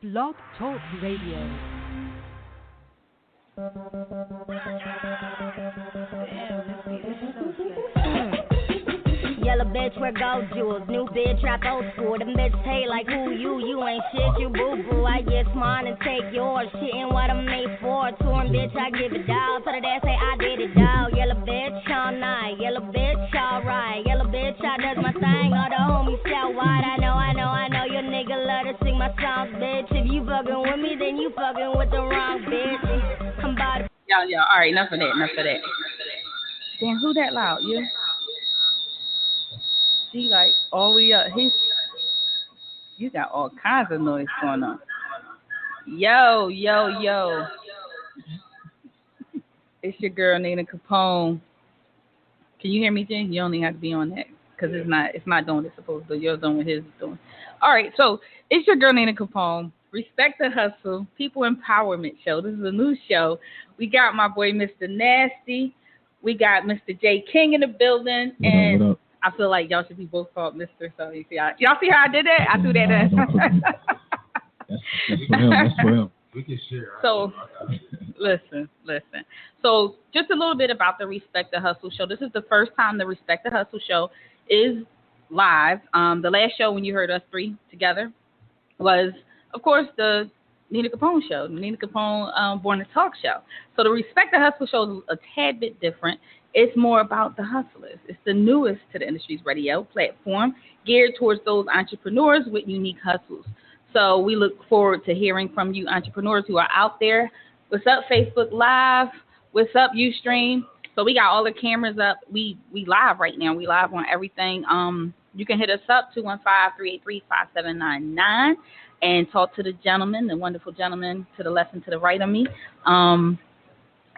Blog Talk Radio. Yellow bitch wear gold jewels, new bitch rap old school. Them bitches hate like who you ain't shit, you boo boo. I get smart and take yours, shit ain't what I'm made for. Torn bitch, I give it down, so that say I did it down. Yellow bitch all night, yellow bitch alright, yellow bitch I does my thing. All the homies shout wide, I know your nigga love to sing my songs, bitch. If you fucking with me, then you fucking with the wrong bitch. I'm about to. Yo, all right, enough of that. Damn, who that loud? You? She like all the way up. You got all kinds of noise going on. Yo. It's your girl Nina Capone. Can you hear me, Jen? You only have to be on that because it's not doing what it's supposed to do. You're doing what his is doing. All right, so it's your girl Nina Capone. Respect the Hustle, People Empowerment Show. This is a new show. We got my boy Mr. Nasty. We got Mr. J King in the building, and what up? I feel like y'all should be both called Mr. So you see, y'all see how I did that? I threw that in. That's for him. We can share. So, listen. So, just a little bit about the Respect the Hustle show. This is the first time the Respect the Hustle show is live. The last show when you heard us three together was, of course, the Nina Capone show, Nina Capone Born to Talk show. So the Respect the Hustle show is a tad bit different. It's more about the hustlers. It's the newest to the industry's radio platform geared towards those entrepreneurs with unique hustles. So we look forward to hearing from you entrepreneurs who are out there. What's up, Facebook Live? What's up, Ustream? So we got all the cameras up. We live right now. We live on everything. You can hit us up, 215-383-5799, and talk to the gentleman, the wonderful gentleman to the left and to the right of me.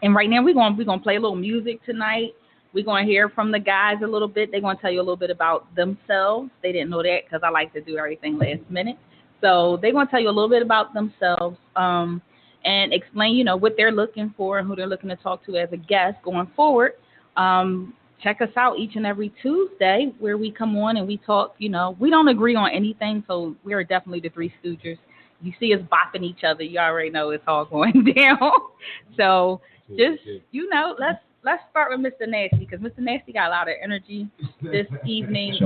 And right now we're gonna play a little music tonight. We're gonna hear from the guys a little bit. They're gonna tell you a little bit about themselves. They didn't know that because I like to do everything last minute. So they're gonna tell you a little bit about themselves and explain, what they're looking for and who they're looking to talk to as a guest going forward. Check us out each and every Tuesday where we come on and we talk. We don't agree on anything, so we are definitely the Three Stooges. You see us bopping each other, you already know it's all going down. So just, let's start with Mr. Nasty, because Mr. Nasty got a lot of energy this evening.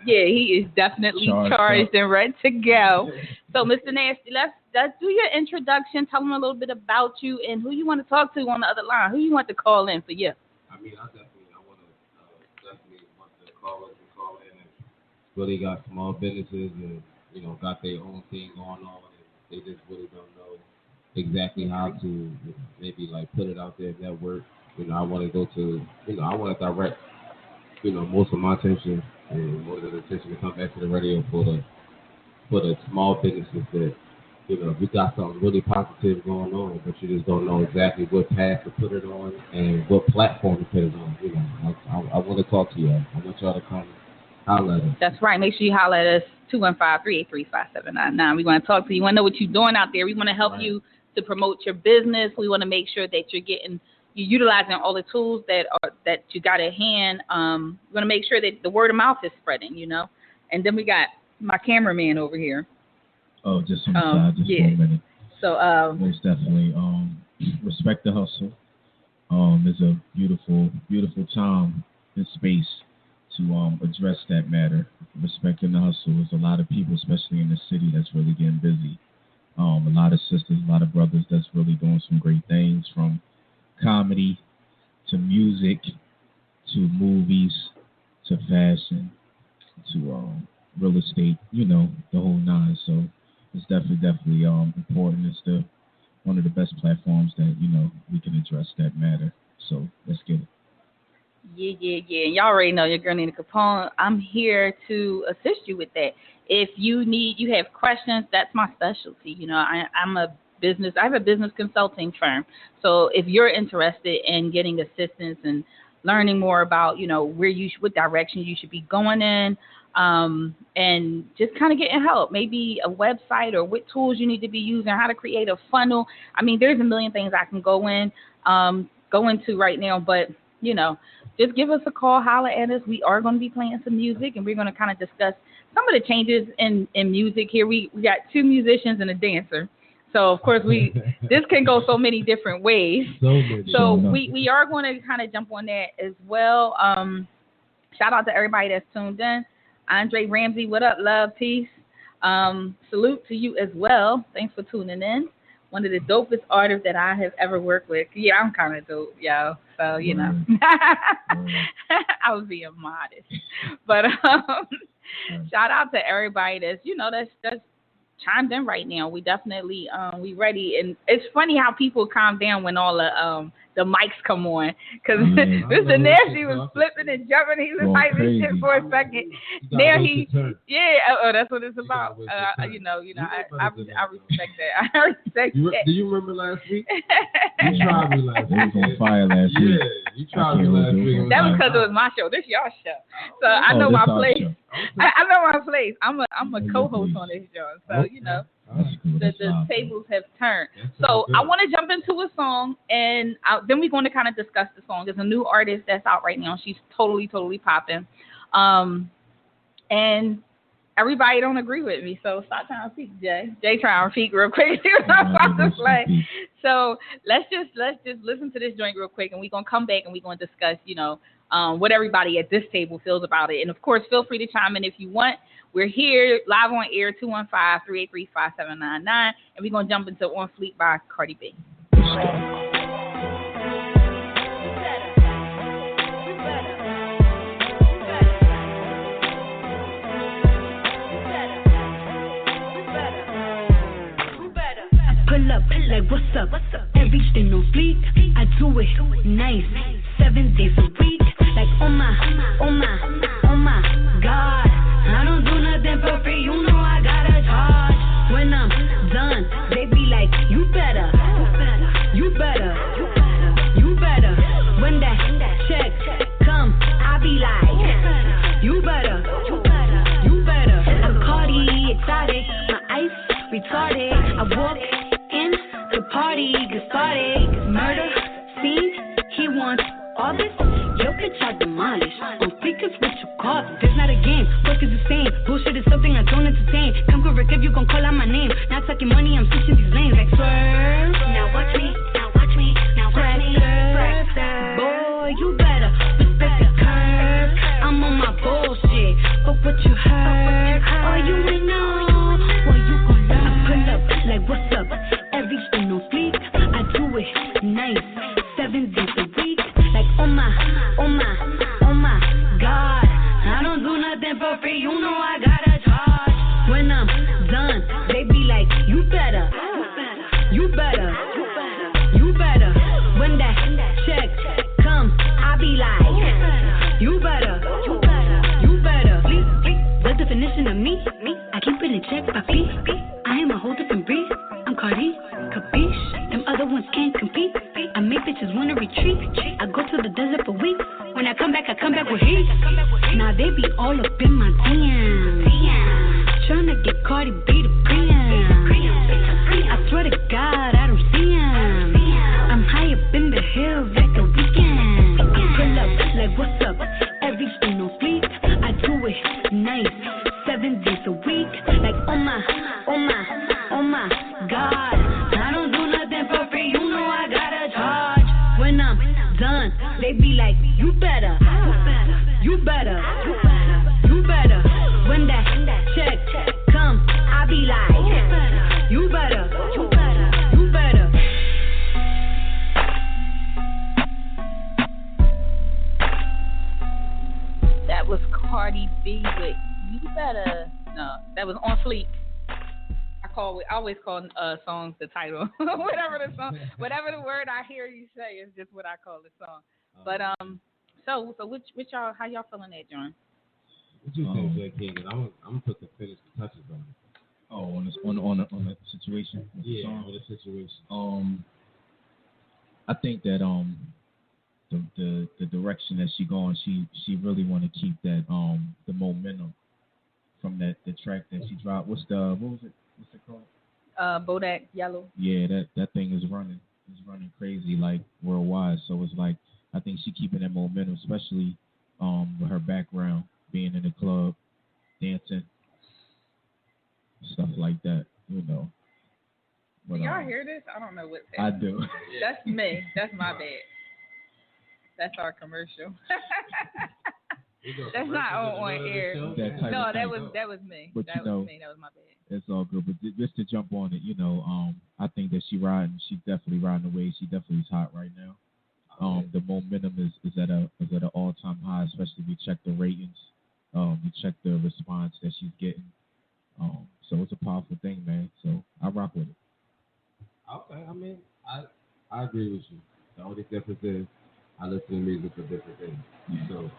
Yeah, he is definitely charged and ready to go. So, Mr. Nasty, let's do your introduction. Tell them a little bit about you and who you want to talk to on the other line. Who you want to call in for you? I want to call in and really got small businesses and, got their own thing going on. And they just really don't know exactly how to maybe put it out there, network. I want to go to, I want to direct, most of my attention and most of the attention to come back to the radio for the small businesses that, we got something really positive going on, but you just don't know exactly what path to put it on and what platform to put it on. I want to talk to you. I want y'all to come holler at us. That's right. Make sure you holler at us, 215-383-5799. We want to talk to you. We want to know what you're doing out there. We want to help you to promote your business. We want to make sure that you're utilizing all the tools that you got at hand. We want to make sure that the word of mouth is spreading, And then we got my cameraman over here. Oh, just on the side, just for a minute. So most definitely, Respect the Hustle. It's a beautiful, beautiful time and space to address that matter. Respecting the hustle. There's a lot of people, especially in the city, that's really getting busy. A lot of sisters, a lot of brothers that's really doing some great things, from comedy to music to movies to fashion to real estate, the whole nine. So it's definitely important. It's one of the best platforms that, we can address that matter. So let's get it. Yeah. Y'all already know your girl Nina Capone. I'm here to assist you with that. If you have questions, that's my specialty. I have a business consulting firm. So if you're interested in getting assistance and learning more about, what direction you should be going in, and just kind of getting help, maybe a website or what tools you need to be using, how to create a funnel. I mean, there's a million things I can go into right now, but just give us a call, holler at us. We are going to be playing some music, and we're going to kind of discuss some of the changes in music here. We got 2 musicians and a dancer. So of course this can go so many different ways. So we are going to kind of jump on that as well. Shout out to everybody that's tuned in. Andre Ramsey, what up, love, peace. Salute to you as well. Thanks for tuning in. One of the dopest artists that I have ever worked with. Yeah, I'm kind of dope, y'all. So, you know, I was being modest. But shout out to everybody that's chimed in right now. We definitely we ready, and it's funny how people calm down when all the mics come on, because Mr. Nasty was flipping and jumping, he was typing shit for a second. There that's what it's about. I respect that. I respect that. Do you remember last week? You tried me last week. It was on fire last week. Yeah, you tried me last week. That was because it was my show. This y'all show, so I know my place. I know my place. I'm a co-host on this show, so you know. The tables have turned. So I want to jump into a song, and then we're going to kind of discuss the song. There's a new artist that's out right now. She's totally popping. And everybody don't agree with me, so stop trying to peek, Jay. Jay trying to peek real quick. I'm about to play. So let's just listen to this joint real quick, and we're going to come back and we're going to discuss, what everybody at this table feels about it. And, of course, feel free to chime in if you want. We're here live on air, 215-383-5799, and we're going to jump into On Fleek by Cardi B. Pull up, like what's up? Everything on fleek. I do it nice, 7 days a week. Like oh my God. I don't do nothing for free, you know I gotta charge. When I'm done, they be like, you better. When that check come, I be like, you better. I'm Cardi, exotic, my ice retarded. I walk in, the party get started. Murder scene, he wants all this. Yo, bitch, I demolish. On speakers, what you call it? This not a game. Work is the same. Bullshit is something I don't entertain. Come correct if you gon' call out my name. Not talking money, I'm switching these lanes like swerve. Now watch me. Boy, you better respect the curve. I'm on my bullshit. But what you heard, oh, you ain't know. Well, you gon' learn. I pull up like what's up? Everything on fleek. I do it nice, 7 days a week. Like oh my God. I don't do nothing for free, you know I gotta charge. When I'm done, they be like, you better. When that check come, I be like, you better. The definition of me, I keep it in check by feet. I am a whole different breed. I'm Cardi, capiche? Them other ones can't compete. I make bitches wanna retreat. I go to the desert for weeks. When I come back with heat. Now they be all up in my DM. Tryna get Cardi B to PM. I swear to God, I don't see him. I'm high up in the hills like a weekend. Pull up, like what's up? Everything on fleek. I do it nice, 7 days a week. Like oh my God. I don't do nothing for free, you know I gotta charge. When I'm done, they be like, you better. When that check come, I be like, you better. That was Cardi B with You Better. No, that was On Fleek. I always call songs the title. whatever the word I hear you say is just what I call the song. But so which y'all, how y'all feeling that, John? What you think, Jay King? I'm gonna put the finished touches on it. Oh, on the situation. Yeah, on the situation. I think that the direction that she going, she really want to keep that the momentum from the track that she dropped. What's it called? Bodak Yellow. Yeah, that thing is running crazy like worldwide. So it's like I think she keeping that momentum, especially with her background being in the club, dancing, stuff like that, you know. But, Do y'all hear this? I don't know what's I happening. do. That's me. That's my bad. That's our commercial. That's not on air. No, that was me. But that was me. That was my bad. It's all good. But just to jump on it, you know, I think that she's definitely riding the wave. She definitely is hot right now. The momentum is at an all-time high, especially if you check the ratings, you check the response that she's getting. So it's a powerful thing, man. So I rock with it. Okay, I mean, I agree with you. The only difference is I listen to music for different things. Yeah. So,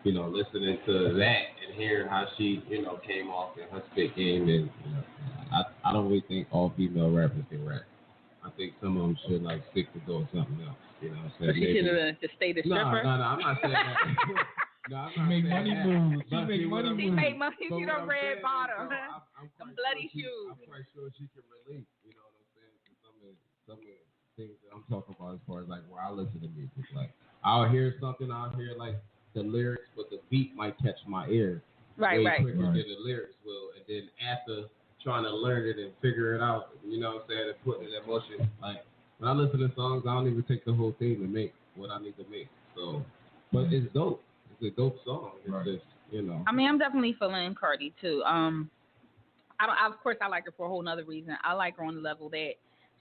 you know, listening to that and hearing how she, you know, came off in her spit game, and you know, I don't really think all female rappers can rap. I think some of them should like stick to doing something else. You know, so she should have just stayed a stripper. No, I'm not saying that. No, I'm She not made saying money that. moves. She But made see, money what I'm- She moves. made money. but She what done I'm red saying is, bottom. I'm Some quite bloody sure shoes. I'm quite sure she can relate. You know what I'm saying? To some of the things that I'm talking about as far as like where I listen to music. Like I'll hear something, I'll hear like the lyrics, but the beat might catch my ear way quicker than the lyrics will. And then after trying to learn it and figure it out, you know what I'm saying, and put it in motion. Like when I listen to songs, I don't even take the whole thing to make what I need to make. So, but it's dope. It's a dope song. It's just, you know. I mean, I'm definitely feeling Cardi too. Of course, I like her for a whole nother reason. I like her on the level that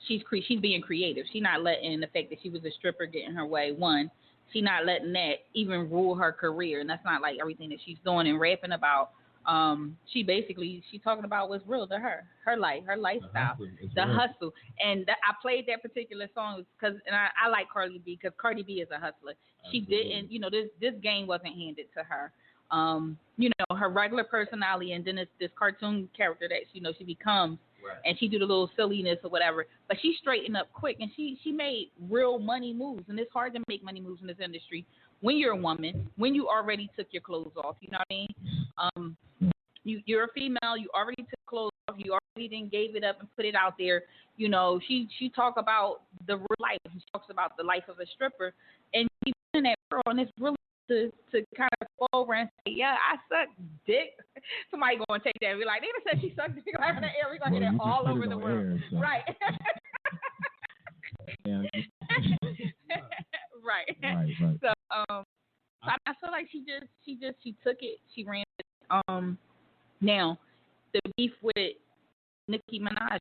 she's being creative. She's not letting the fact that she was a stripper get in her way. One, she's not letting that even rule her career, and that's not like everything that she's doing and rapping about. She's talking about what's real to her life, her lifestyle, the hustle. And I played that particular song because, and I like Cardi B because Cardi B is a hustler. She didn't, you know, this game wasn't handed to her. You know, her regular personality, and then this cartoon character that she becomes, and she do the little silliness or whatever. But she straightened up quick, and she made real money moves. And it's hard to make money moves in this industry when you're a woman, when you already took your clothes off. You know what I mean? You're a female. You already took clothes off. You already then gave it up and put it out there. You know, she talk about the real life. She talks about the life of a stripper, and she's in that world, and it's really to kind of go over and say, yeah, I suck dick. Somebody going to take that and be like, they just said she sucked dick live in the air. We're going to hear it all over the world. Air, so. Right. Yeah. Right. Right. So I feel like she took it, she ran it. Now the beef with Nicki Minaj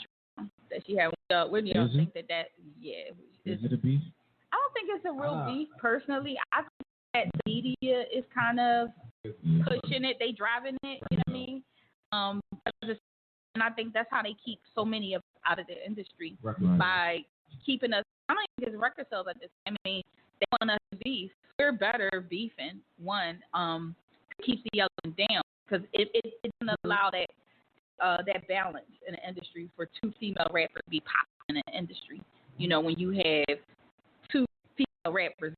that she had with you don't think that is it a beef? I don't think it's a real beef personally. I think that the media is kind of pushing it, they driving it, you know what I mean? And I think that's how they keep so many of us out of the industry by keeping us. I don't even think it's record sales at this. I mean, they want us to beef. We're better beefing. One, keeps the other one down because it doesn't allow that balance in the industry for two female rappers to be popping in the industry. You know, when you have two female rappers,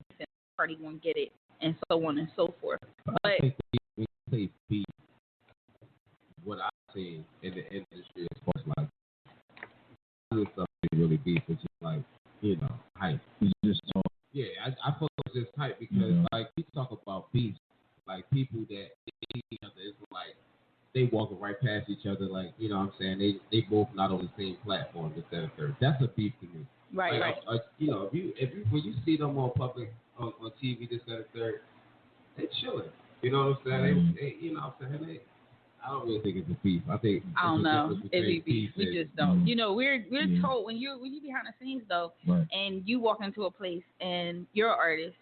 party won't get it, and so on and so forth. But I think when you say beef, what I see in the industry as far as like this stuff ain't really beef, it's just like, you know, hype. It's just talk. Yeah, I feel it's just hype because like we talk about beef, like people that hate each other, it's like they walking right past each other, like, you know what I'm saying, they both not on the same platform, this, that, and third. That's a beef to me. Right. You know, if you when you see them on public on TV, this, that, and third, they chilling. You know what I'm saying? They you know what I'm saying? I don't really think it's a beef. I don't know. It's beef. We just don't. You know, we're told when you behind the scenes though, and you walk into a place and you're an artist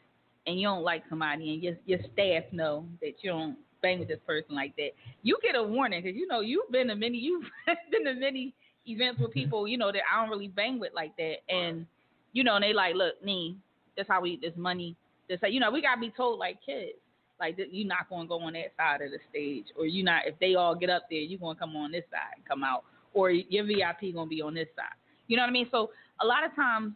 and you don't like somebody and your staff know that you don't bang with this person like that, you get a warning because you know you've been to many events with people you know that I don't really bang with like that, and you know and they like, look, Nee, that's how we eat this money. This, you know, we gotta be told like kids. Like, you're not going to go on that side of the stage. Or you not, if they all get up there, you're going to come on this side and come out. Or your VIP going to be on this side. You know what I mean? So, a lot of times,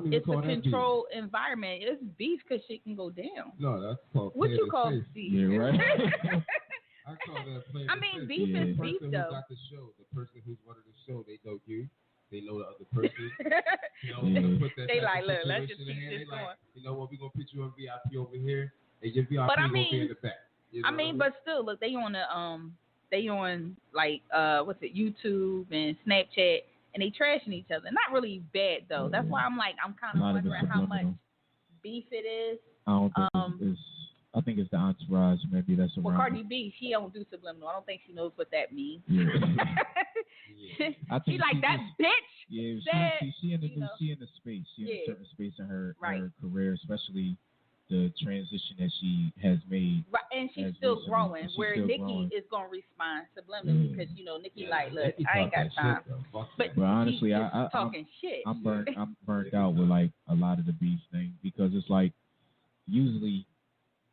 it's a controlled environment. It's beef because shit can go down. No, that's called what you call beef? Yeah, right. I call that playing I mean, beef is beef, though. The person who got the show, the person who's running the show, they know you. They know the other person. You know, put that they like, look, let's just keep this going. Like, you know what, we're going to put you on VIP over here. And your VIP going to be in the back. You know but still, look, they on the stay on like YouTube and Snapchat, and they trashing each other. Not really bad though. That's why I'm kind of wondering how much beef it is. I don't think I think it's the entourage. Maybe that's around. Well, Cardi B, she don't do subliminal. I don't think she knows what that means. Yeah. I she think like that bitch. Yeah, she in the space. She in a certain space in her career, especially the transition that she has made. Right, and she's still growing. Where Nicki is gonna respond subliminally because Nicki look, I ain't got time. But honestly, I'm talking shit. I'm burnt out with like a lot of the beef thing because it's like usually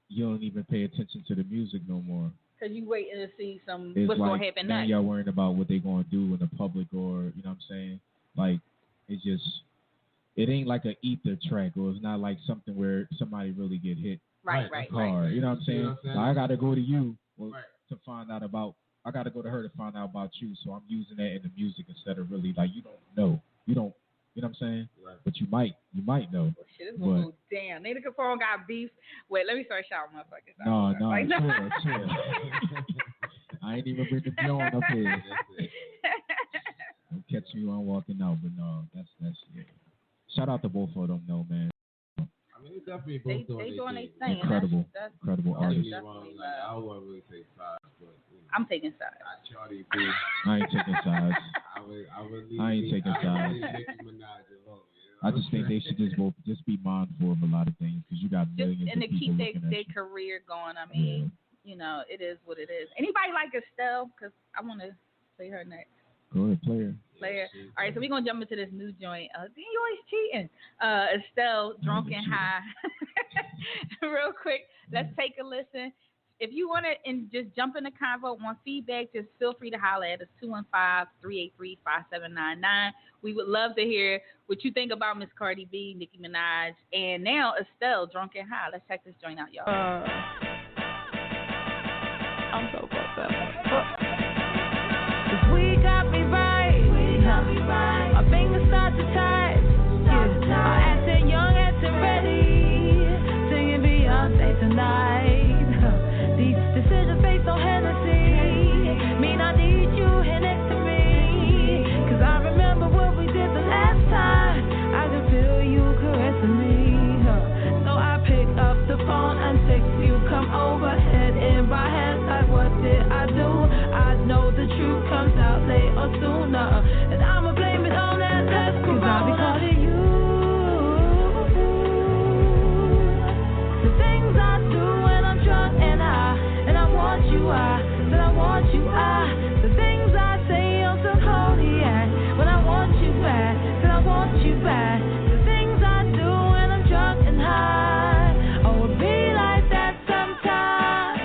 you don't even pay attention to the music no more. Because you waiting to see it's what's like, going to happen next. Y'all worrying about what they going to do in the public or, you know what I'm saying? Like, it ain't like an ether track or it's not like something where somebody really get hit hard. You know what I'm saying? So I got to go to you to find out about, I got to go to her to find out about you. So I'm using that in the music instead of really like, you don't know. You know what I'm saying? Right. But you might know. Well, shit, this will go down. Nina Capone got beef. Wait, let me start shouting motherfuckers out. No, chill. I ain't even bring the Bjorn up here. I'll catch you on walking out, but no, that's yeah. Shout out to both of them, though, man. I mean, it's definitely both doing their thing. Incredible artists. I don't want to really take sides, but I'm taking sides. I ain't taking sides. I ain't taking sides. I just think they should just be mindful of a lot of things because you got millions and of to people keep their career going. I mean, it is what it is. Anybody like Estelle? Because I want to play her next. Go ahead, play her. All right, so we're going to jump into this new joint. You always cheating. Estelle, Drunk and High. Real quick, let's take a listen. If you want to and just jump in the convo, want feedback, just feel free to holler at us, 215-383-5799. We would love to hear what you think about Miss Cardi B, Nicki Minaj, and now Estelle, Drunk and High. Let's check this joint out, y'all. I'm so fucked up. We got me right. My fingers start to tight. I'm acting young, acting ready. Singing Beyonce tonight. These decisions based on Hennessy. Mean I need you here next to me. Cause I remember what we did the last time. I can feel you caressing me. So I pick up the phone and text you. Come over, head in my hands. Like what did I do? I know the truth comes out late or sooner. And I'ma blame it on that last cause I be calling you. The things I do when I'm drunk and I want you, that I want you, the things I say on some Kodiak, when I want you back, that I want you back, the things I do when I'm drunk and high, oh, it be like that sometimes,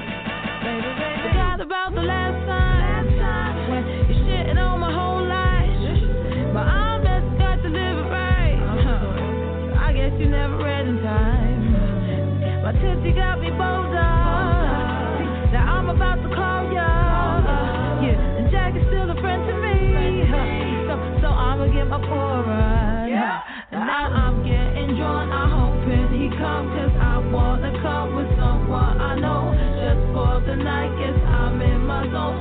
baby, forgot about the last time, when you're shitting on my whole life, but I'm just got to live it right, I guess you never read in time, my tipsy got me bowled up. Now I'm about to call ya, and Jack is still a friend to me, so I'ma get my pour run. Now I'm getting drawn, I'm hoping he come, cause I wanna come with someone I know, just for the night, guess I'm in my zone,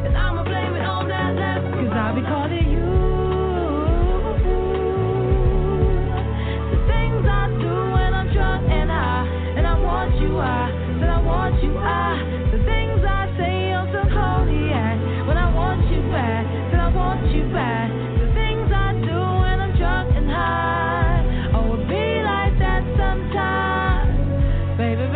and I'ma blame it on that last, cause I be calling you. The things I do when I'm drunk and I want you, that I want you, the things I say on some Kodiak, when I want you back, that I want you back, the things I do when I'm drunk and high, oh, it be like that sometimes, baby,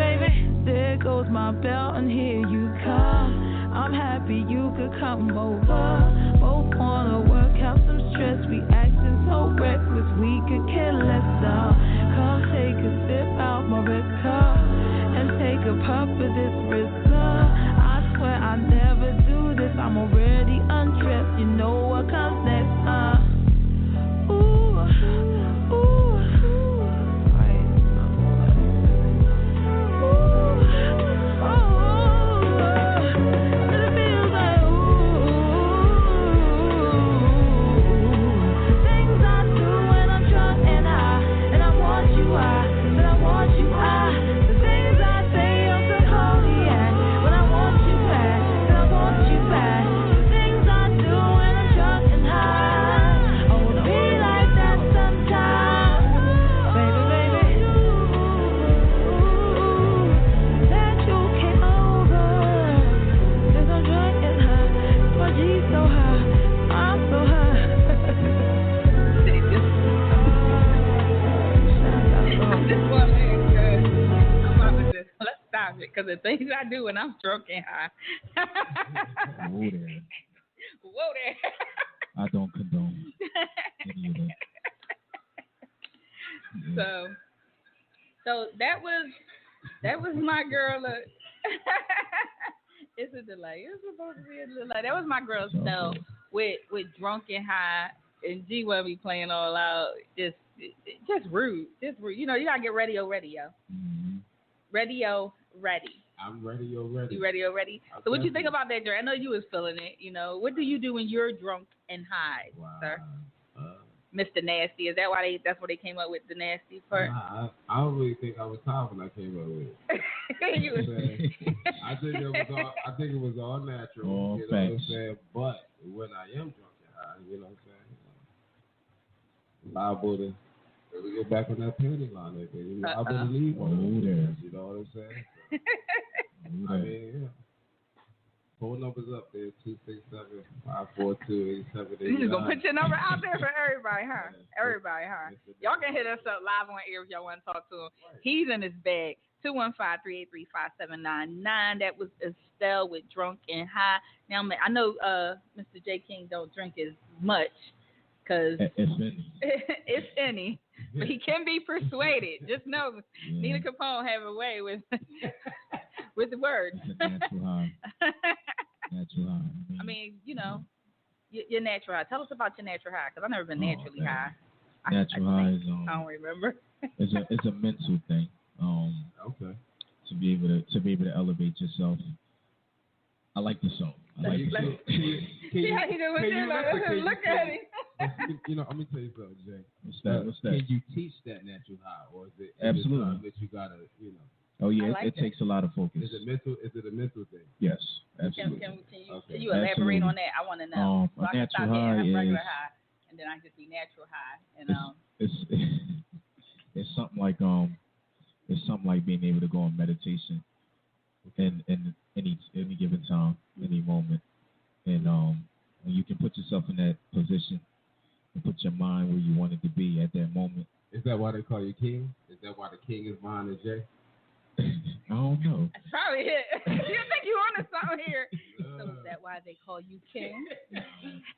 there goes my bell and here you come, I'm happy you could come over, both wanna work out the things I do when I'm drunk and high. Whoa there. Whoa there. I don't condone any of that. Yeah. So that was my girl. It's a delay. It's supposed to be a delay. That was my girl Stell with drunk and high, and G will be playing all out. Just rude. Just rude. You know, you gotta get radio ready, yo. Mm-hmm. Radio ready. I'm radio ready. You radio ready? So what you think about that, Dre? I know you was feeling it. You know, what do you do when you're drunk and high, sir? Mr. Nasty. Is that why that's what they came up with, the nasty part? I don't really think I was high when I came up with it. I think it was all natural. All you know facts. what I'm saying? But when I am drunk and high, you know what I'm saying? Liable to we go back on that panty line there, baby. Liable to leave on there. You know what I'm saying? So, I mean, yeah. Phone numbers up there, 267-542-8789. You just gonna put your number out there for everybody, huh? Everybody, huh? Y'all can hit us up live on air if y'all want to talk to him. He's in his bag. 215-383-5799. That was Estelle with Drunk and High. Now, I know Mr. J. King don't drink as much because it's any. But he can be persuaded. Just know, Nina Capone have a way with the words. Natural high. Natural high. I mean, you know, your natural high. Tell us about your natural high, because I've never been naturally high. Natural high is I don't remember. It's a mental thing. Okay. To be able to elevate yourself. I like the song. See how he doing? Look at him. You know, let me tell you something, Jay. What's that? Can you teach that natural high, or is it absolutely that you gotta, you know? Oh yeah, it takes a lot of focus. Is it a mental thing? Yes, absolutely. Can you elaborate on that? I want to know. So I can stop getting a regular high, and then I just be natural high. And it's something like being able to go on meditation in any given time, any moment, and when you can put yourself in that position and put your mind where you want it to be at that moment. Is that why they call you king? Is that why the king is mine and Jay? I don't know. That's probably it. You think you on to something here? So is that why they call you king?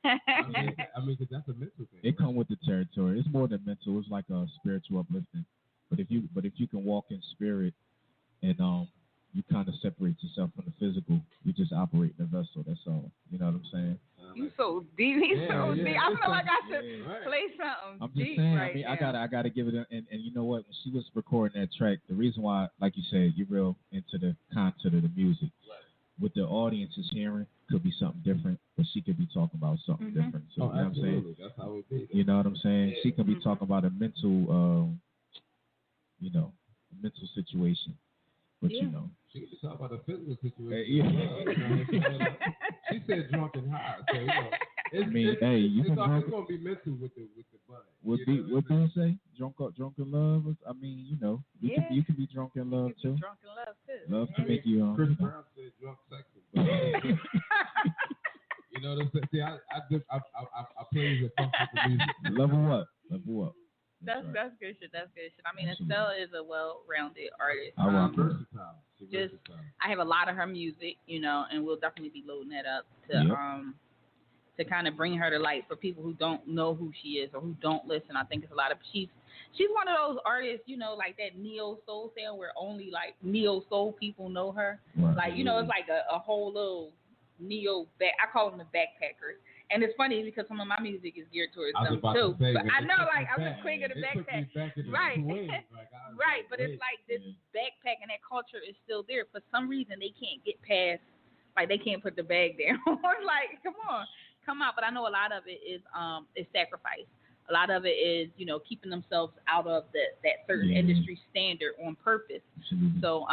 I mean, because that's a mental thing. It comes with the territory. It's more than mental. It's like a spiritual uplifting. But if you can walk in spirit and you kind of separate yourself from the physical, you just operate in the vessel. That's all. You know what I'm saying? You so deep. He's so deep. I feel like I should play something. I'm just saying. Right, I gotta give it. And you know what? When she was recording that track, the reason why, like you said, you're real into the content of the music. Right. What the audience is hearing could be something different, but she could be talking about something different. So you know what I'm saying? That's how it be. You know what I'm saying? Yeah. She can be talking about a mental, mental situation. But you know, she can talk about a physical situation. She said drunk and high, so you know. It's gonna be mental with the bud. What do you say? Drunk in love? I mean, you know, you can be drunk in love too. Drunk in love too. Love can make you. Chris Brown said drunk sexy. You know what I'm saying? See, I play the funk with the music. Level up. That's good shit. I mean, Estelle is a well-rounded artist. Versatile. I have a lot of her music, you know, and we'll definitely be loading that up to kind of bring her to light for people who don't know who she is or who don't listen. I think it's a lot of she's one of those artists, you know, like that neo soul sound where only like neo soul people know her. Right. Like, you know, it's like a whole little neo back. I call them the backpackers. And it's funny because some of my music is geared towards them too. But I know, like, I'm the queen of the backpack. Right. Right. But it's like this backpack and that culture is still there. For some reason, they can't get past, like, they can't put the bag down. Like, come on, come out. But I know a lot of it is sacrifice. A lot of it is, you know, keeping themselves out of that certain industry standard on purpose. Absolutely. So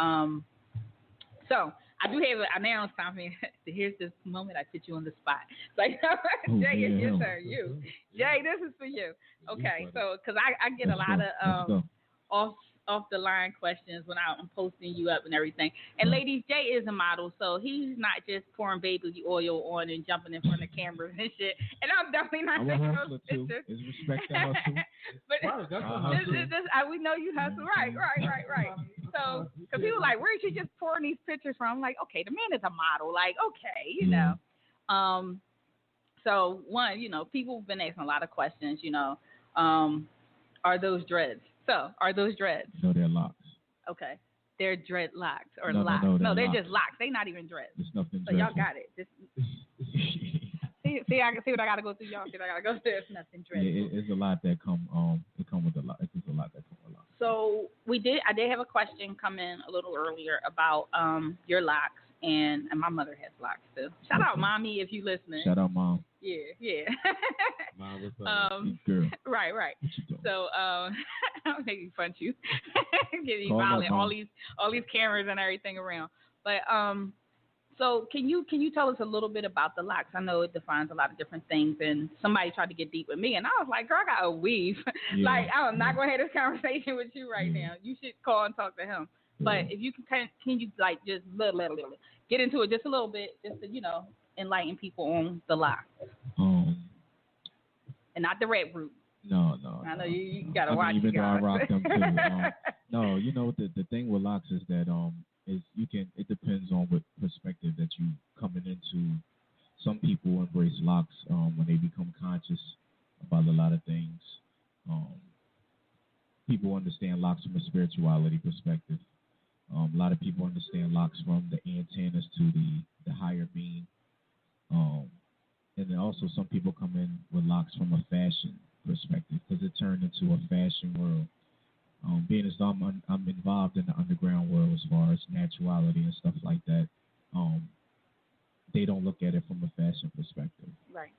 I do have now it's time for me. Here's this moment I put you on the spot. Like, Jay, it's your turn. Jay, this is for you. Okay, so because I get a lot of off the line questions when I'm posting you up and everything. And Ladies J is a model, so he's not just pouring baby oil on and jumping in front of cameras and shit. And I'm definitely not I'm a taking hustler those too. pictures. Is respect the hustle. But Right, that's a hustle. we know you hustle, right. So, because people like, where did you just pouring these pictures from? I'm like, okay, the man is a model. Like, okay, you know. So one, people have been asking a lot of questions. Are those dreads? So, are those dreads? No, they're locks. Okay. They're dreadlocks or No, locks. no, they're locks. just locks. They're not even dreads. It's nothing So y'all dreadful. got it. See, I can see what I gotta go through. Y'all see what I gotta go through. It's nothing dreadful. Yeah, it's a lot that come. It come with a lot. It's a lot that come with a lot. So I did have a question come in a little earlier about your locks, and my mother has locks too. Shout out, mommy, if you listening. Shout out, mom. Yeah. Mom, what's up? Girl. Right. What you doing? So I'll make punch you. Give you Call violent, up, all these cameras and everything around. But so can you tell us a little bit about the locks? I know it defines a lot of different things, and somebody tried to get deep with me, and I was like, girl, I got a weave. Yeah. Like, I'm not gonna have this conversation with you right now. You should call and talk to him. But if you can you like just get into it just a little bit, just to enlighten people on the locks and not the red root. No. I know you gotta I watch. mean, even though I rock them too. No, the thing with locks is that it depends on what perspective that you coming into. Some people embrace locks when they become conscious about a lot of things. People understand locks from a spirituality perspective. A lot of people understand locks from the antennas to the higher being. And then also some people come in with locks from a fashion perspective because it turned into a fashion world. Being as though I'm involved in the underground world as far as naturality and stuff like that, they don't look at it from a fashion perspective. Right.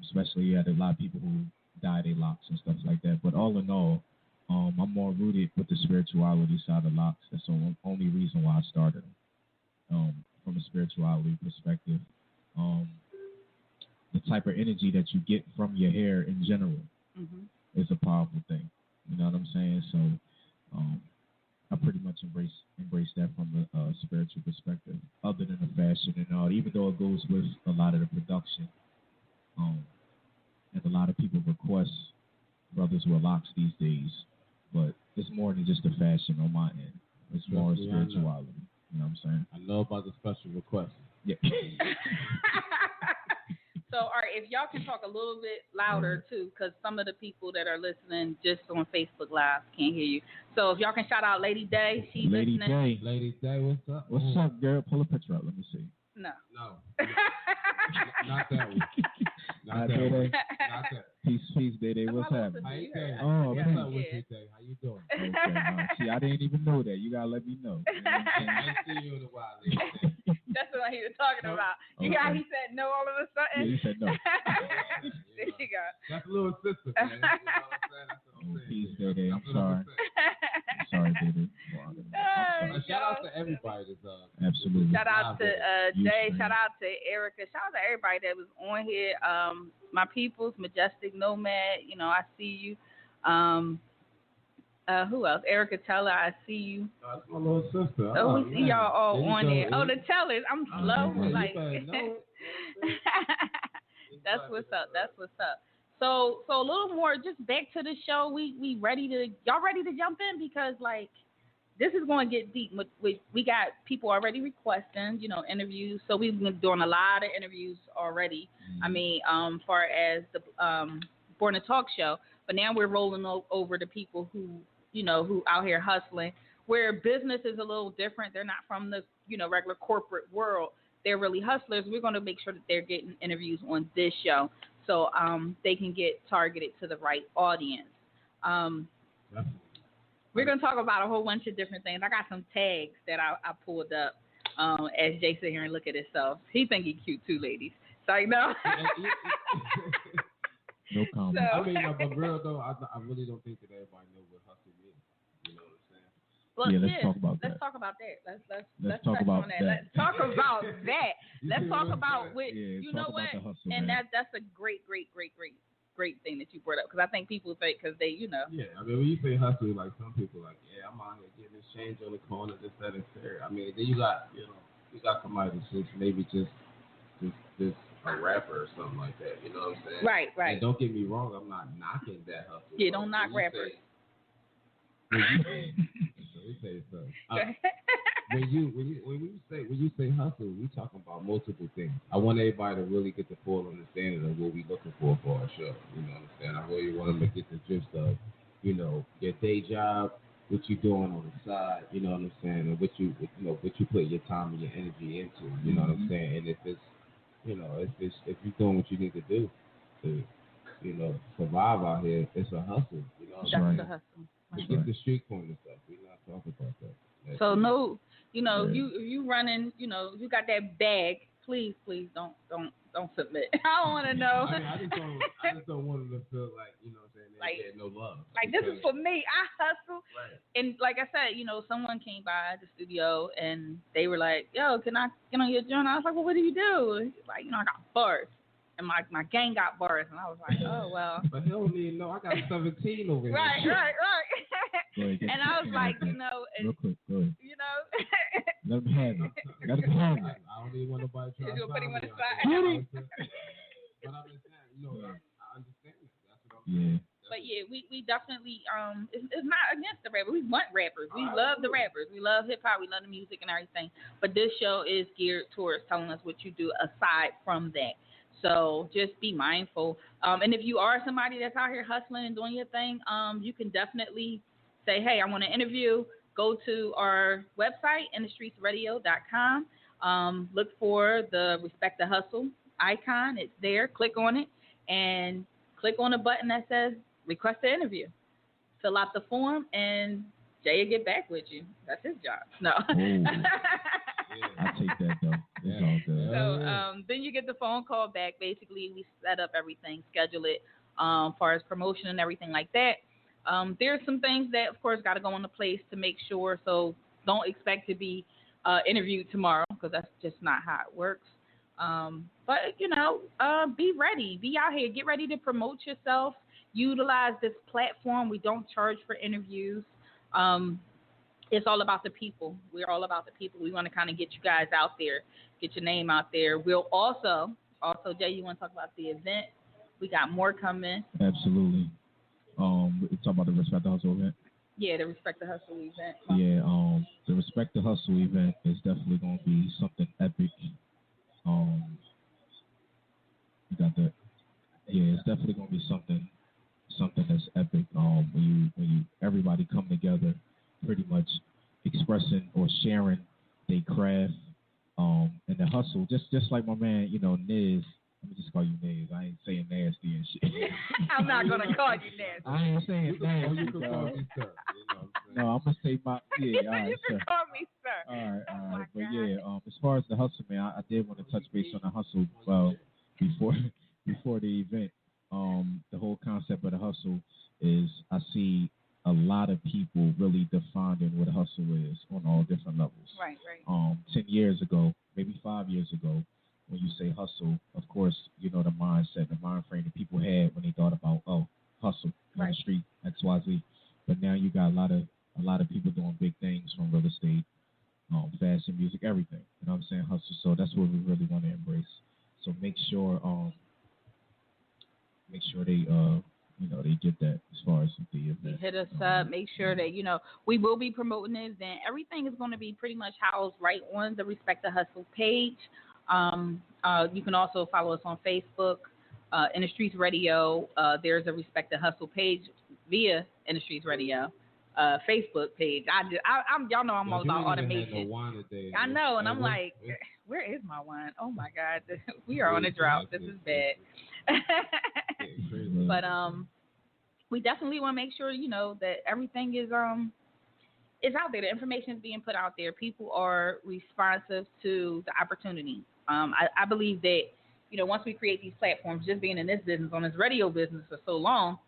Especially you had a lot of people who dye their locks and stuff like that. But all in all, I'm more rooted with the spirituality side of locks. That's the only reason why I started them. From a spirituality perspective, the type of energy that you get from your hair in general is a powerful thing. You know what I'm saying? So I pretty much embrace that from a spiritual perspective, other than the fashion and all. Even though it goes with a lot of the production, and a lot of people request brothers with locks these days, but it's more than just the fashion on my end. It's more spirituality. You know what I'm saying? I know about the special request. Yeah. So, all right, if y'all can talk a little bit louder, too, because some of the people that are listening just on Facebook Live can't hear you. So if y'all can shout out Lady Day. She's Lady listening. Day. Lady Day, what's up? What's up, girl? Pull a picture up. Let me see. No. No. Not that one. Not that Day one. Day. Not that. Peace, Day Day. What's happening? How you doing? Oh, What's man. up with you, Day? How you doing? Okay, no. See, I didn't even know that. You gotta let me know. You know what I'm I ain't seen you in a while, Lady Day. That's what he was talking about. You Okay. got, he said no all of a sudden. Yeah, you said no. There you go. That's a little sister, man. You know what I'm saying? That's what I'm saying. Peace, Day Day. I'm That's what I'm sorry. saying. I'm sorry, Day Day. I'm sorry. Shout out to everybody that's Absolutely. Shout out to You, Jay. man. Shout out to Erica. Shout out to everybody that was on here. My peoples, Majestic Nomad. I see you. Who else? Erica Teller. I see you. That's my little sister. Oh, we see man. y'all all There you on go. there. Oh, the Tellers. I'm slow. yeah, you Like. better know it. That's what's up. That's what's up. So a little more, just back to the show. We ready to, y'all ready to jump in? Because like this is going to get deep. We got people already requesting, interviews. So we've been doing a lot of interviews already. I mean, far as the Born to Talk show, but now we're rolling over to people who out here hustling, where business is a little different. They're not from the regular corporate world. They're really hustlers. We're going to make sure that they're getting interviews on this show, so they can get targeted to the right audience. We're going to talk about a whole bunch of different things. I got some tags that I pulled up as Jay sit here and look at himself. He think he cute too, ladies. So No comment. I mean, but real though, I really don't think that everybody knows what hustle means. You know what I'm saying? Well, yeah, let's talk about that. Let's talk about that. Let's talk about that. Let's talk about that. Let's talk about what Yeah, you talk know about what, the hustle, and man. that's a great great thing that you brought up because I think people think because they, you know. Yeah, I mean, when you say hustle, like some people, like, yeah, I'm out here getting this change on the corner, this, that, and third. I mean, then you got somebody that's maybe just a rapper or something like that. You know what I'm saying? Right. And don't get me wrong, I'm not knocking that hustle. Yeah, don't knock rappers. When you say hustle, we talking about multiple things. I want everybody to really get the full understanding of what we looking for our show. You know what I'm saying? I really want them to get the gist of, you know, your day job, what you doing on the side. You know what I'm saying? And what you put your time and your energy into. You know what I'm saying? And if you're doing what you need to do to, you know, survive out here, it's a hustle. You know, that's the hustle. Forget the street corner stuff. We're not talking about that. So no, you know, you running, you know, you got that bag. Please don't submit. I don't want to know. I just don't want them to feel like, you know what I'm saying, they get no love. Like, this is for me. I hustle. Right. And like I said, you know, someone came by the studio and they were like, yo, can I get on your joint? I was like, well, what do you do? He's like, you know, I got bars. And my gang got bars. And I was like, oh, well. But he don't need no, I got 17 over here. Right. And I was like, you know. And, real quick, go ahead. You know. Let him have it. Let him have it. I don't even want nobody to try to put him on the side. But I'm just saying, you know, I understand that. That's what I'm saying. But yeah, we definitely it's not against the rappers. We want rappers. We love the rappers. We love hip hop. We love the music and everything. But this show is geared towards telling us what you do aside from that. So just be mindful. And if you are somebody that's out here hustling and doing your thing, you can definitely say, hey, I want to interview. Go to our website, inthestreetsradio.com. Look for the Respect the Hustle icon. It's there. Click on it and click on a button that says request an interview. Fill out the form and Jay will get back with you. That's his job. No. I take that though. It's all good. So then you get the phone call back. Basically, we set up everything, schedule it, as far as promotion and everything like that. There's some things that, of course, got to go into place to make sure. So don't expect to be interviewed tomorrow because that's just not how it works. But, you know, be ready. Be out here. Get ready to promote yourself. Utilize this platform. We don't charge for interviews. It's all about the people. We're all about the people. We want to kind of get you guys out there, get your name out there. We'll also, Jay, you want to talk about the event? We got more coming. Absolutely. We talk about the Respect the Hustle event. Yeah, the Respect the Hustle event. Yeah, the Respect the Hustle event is definitely going to be something epic. You got that? Yeah, it's definitely going to be something that's epic. When you everybody come together, pretty much expressing or sharing their craft, and the hustle. Just like my man, you know, Niz. Let me just call you Niz. I ain't saying nasty and shit. I'm not gonna call you nasty. I ain't saying nasty. You can call me sir. No, I'm gonna say my all right, you can sir. call me sir. All right. Oh But yeah, as far as the hustle, man, I did want to touch base on the hustle. Before the event, the whole concept of the hustle is I see a lot of people really defining what a hustle is on all different levels. Right. 10 years ago, maybe 5 years ago, when you say hustle, of course, you know the mindset, the mind frame that people had when they thought about, hustle on the street, XYZ. But now you got a lot of people doing big things from real estate, fashion, music, everything. You know what I'm saying? Hustle. So that's what we really want to embrace. So make sure they get that as far as the event. Hit us up. Make sure that, you know, we will be promoting this event. Everything is going to be pretty much housed right on the Respect the Hustle page. You can also follow us on Facebook, In the Streets Radio. There's a Respect the Hustle page via In the Streets Radio Facebook page. Y'all know I'm all about automation. I know, and I'm like, where is my wine? Oh my God, we are on a drought. This is bad. But we definitely want to make sure, you know, that everything is out there. The information is being put out there. People are responsive to the opportunity. I believe that, you know, once we create these platforms, just being in this business, on this radio business for so long,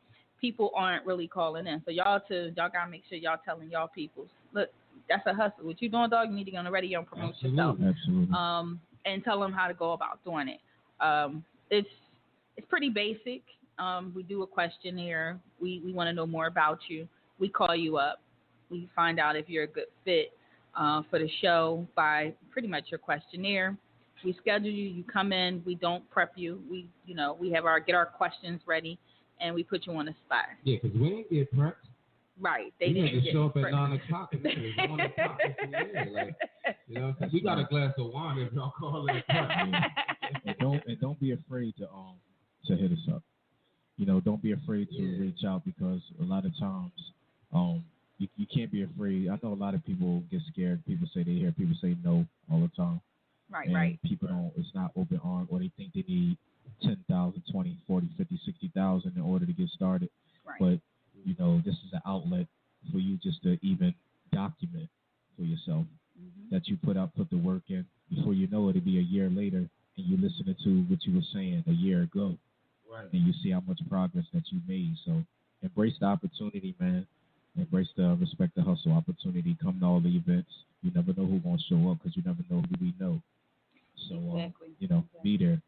people aren't really calling in. So y'all gotta make sure y'all telling y'all people, look, that's a hustle. What you doing, dog? You need to get on the radio and promote yourself. Absolutely. And tell them how to go about doing it. It's pretty basic. we do a questionnaire. We want to know more about you. We call you up. We find out if you're a good fit for the show by pretty much your questionnaire. We schedule you. You come in. We don't prep you. We have get our questions ready, and we put you on the spot. Yeah, because we didn't get prepped. Right. They we didn't had to get show up at prepped. 9 o'clock and it was 1 o'clock. We got a glass of wine if y'all call it a prep. And don't be afraid to hit us up. Don't be afraid to reach out, because a lot of times you can't be afraid. I know a lot of people get scared. People say they hear people say no all the time. Right, and right. People it's not open arm, or they think they need 10,000, 20, 40, 50, 60,000 in order to get started. Right. But this is an outlet for you just to even document for yourself that you put the work in. Before you know it, it'll be a year later, and you're listening to what you were saying a year ago. Right. And you see how much progress that you made. So embrace the opportunity, man. Embrace the Respect the Hustle opportunity. Come to all the events. You never know who's going to show up, because you never know who we know. So, exactly. Be there.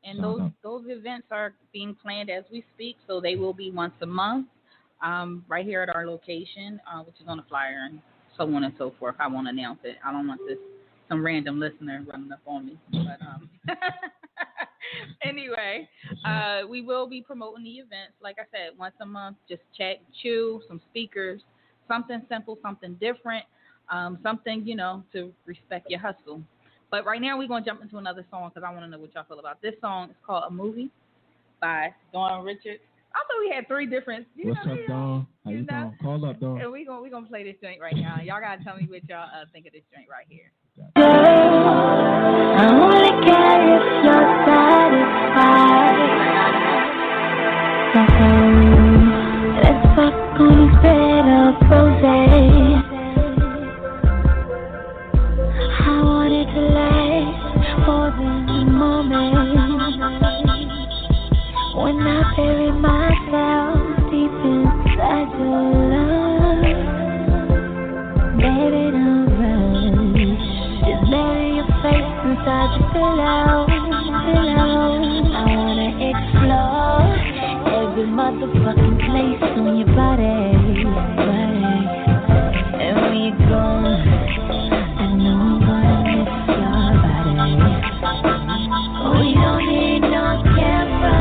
And those events are being planned as we speak, so they will be once a month, right here at our location, which is on the flyer, and so on and so forth. I won't announce it. I don't want some random listener running up on me. But anyway, we will be promoting the events, like I said, once a month. Just chat, chew, some speakers, something simple, something different, something, to respect your hustle. But right now we're going to jump into another song, because I want to know what y'all feel about this song. It's called A Movie by Dawn Richards. I thought we had 3 different. What's up, Dawn? How you doing? Call up, Dawn. And we're gonna play this joint right now. Y'all got to tell me what y'all think of this joint right here. I only care if you're satisfied. Let's fuck on a bed of roses. I want it to last more than a moment. When I bury myself deep inside your love, baby, don't rush. Just bury your face inside your pillow. I wanna explore every motherfucking place on your body. And when you're gone, I know I'm gonna miss your body. We don't need no camera.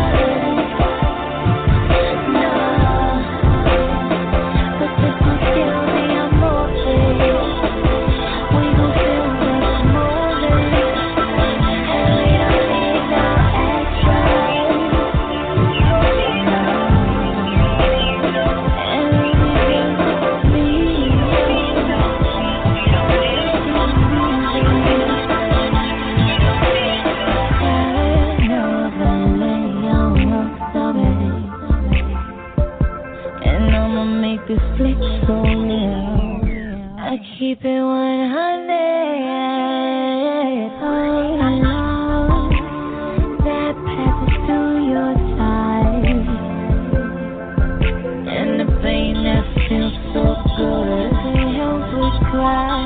This flick so real. I keep it 100 all alone. That passes through your side, and the pain that feels so good, it helps with crying.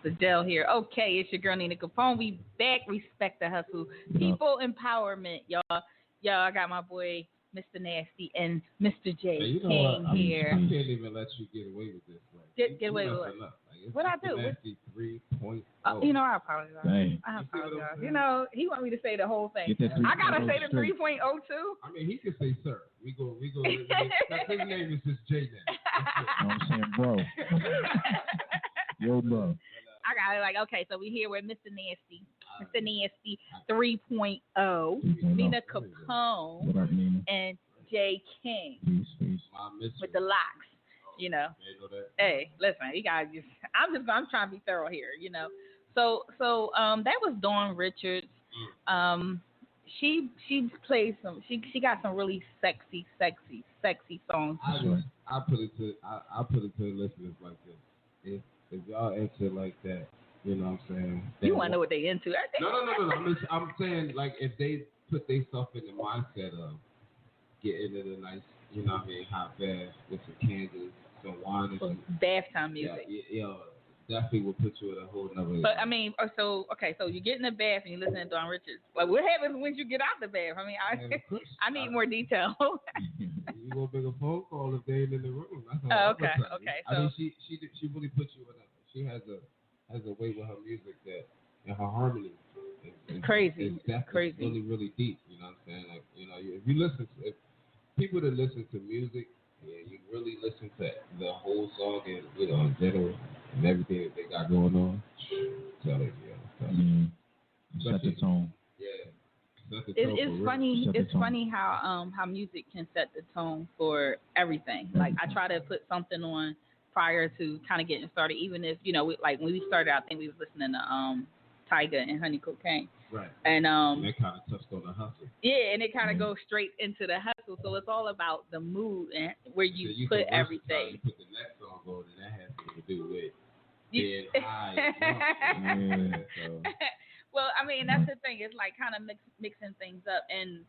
The Dell here. Okay, it's your girl Nina Capone. We back. Respect the Hustle. People empowerment, y'all. I got my boy Mr. Nasty and Mr. J King here. I can't even let you get away with this. Get away with what? What I do? Nasty 3.0. I apologize. Dang. I apologize. He want me to say the whole thing. I gotta say the 3.0 too. I mean, he can say sir. We go. His name is just J now. I'm saying, bro. Yo, bro. I got it. Okay, so we here with Mr. Nasty. Mr. Nasty 3.0, Nina Capone, What up, Nina? and Jay King Peace. with the locks. You know, hey, listen, you guys I'm trying to be thorough here. You know, so that was Dawn Richards. She plays some. She got some really sexy songs. I put it to the listeners like this. If y'all into like that, you know what I'm saying? You want to know what they into? No. I'm saying like if they put themselves in the mindset of getting in a nice, you know what I mean, hot bath with some candles, some wine, and some bath time music. Yeah, definitely will put you at a whole nother. But I mean, so you get in the bath and you listen to Dawn Richards. Like, what happens once you get out the bath? I mean, I need more detail. You gonna make a phone call if they ain't in the room. That's all. Oh, okay. I mean, she really puts you in a. She has a way with her music that and her harmony. It's crazy. It's crazy. Really, really deep. You know what I'm saying? Like, you know, if you listen to people that listen to music, you really listen to the whole song and, you know, in general and everything that they got going on. Tell it, Set the tone. Yeah. It's funny. It's funny how music can set the tone for everything. Like, I try to put something on prior to kind of getting started, even if, you know, like when we started, I think we was listening to Tyga and Honey Cocaine. Right. And that kind of touched on the hustle. Yeah, and it kind of goes straight into the hustle. So it's all about the mood and where you put everything. You put the next song on, and that has something to do with being high. So. Well, I mean, that's the thing. It's like kind of mixing things up, and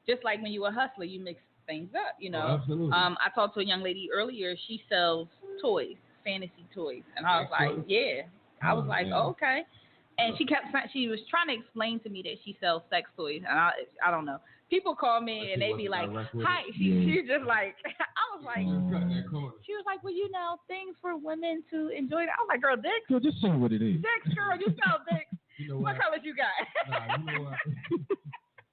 just like when you a hustler, you mix things up. You know. Oh, absolutely. I talked to a young lady earlier. She sells toys, fantasy toys, and I was like, yeah. I was like, oh, okay. And she was trying to explain to me that she sells sex toys, and I don't know. People call me and they be like, hi. She's just like, I was like, she was like, well, you know, things for women to enjoy. I was like, girl, dicks. Girl, just say what it is. Dicks, girl, you sell dicks. You know what colors you got? Nah, you know what?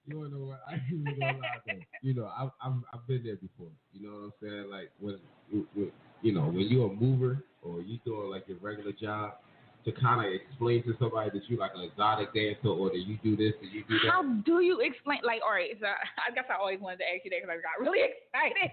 You wanna know what? I ain't even gonna lie though. You know, I've been there before. You know what I'm saying? Like when you know, when you're a mover or you doing like your regular job, to kind of explain to somebody that you like an exotic dancer or that you do this and you do that. How do you explain? Like, all right, so I guess I always wanted to ask you that because I got really excited.